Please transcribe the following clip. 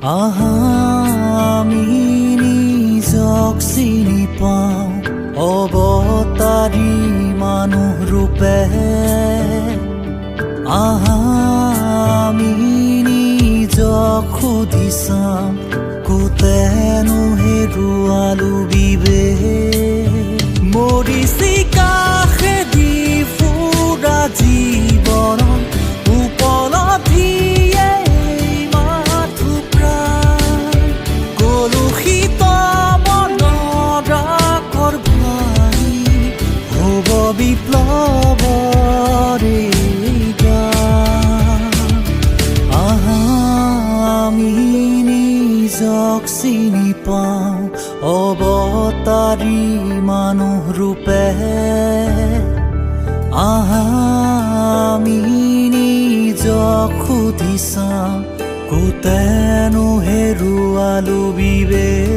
আমি নিজক চিনি পাওঁ অৱতাৰী মানুহ ৰূপে। আমি নিজক সুধি চাম কোতেনো হেৰুৱালো বিবেক। মৰিচিকা খেদি ফুৰা জীৱনত উপলব্ধিয়ে মাথো প্ৰাণ। কলুষিত মনৰ ৰাকৰ ভাঙি হ'ব বিপ্লৱৰে গান। আমি নিজক চিনি পাওঁ অৱতাৰী মানুহ ৰূপে। আমি নিজক সুধি চাওঁ কোতেনো হেৰুৱালো বিবেক।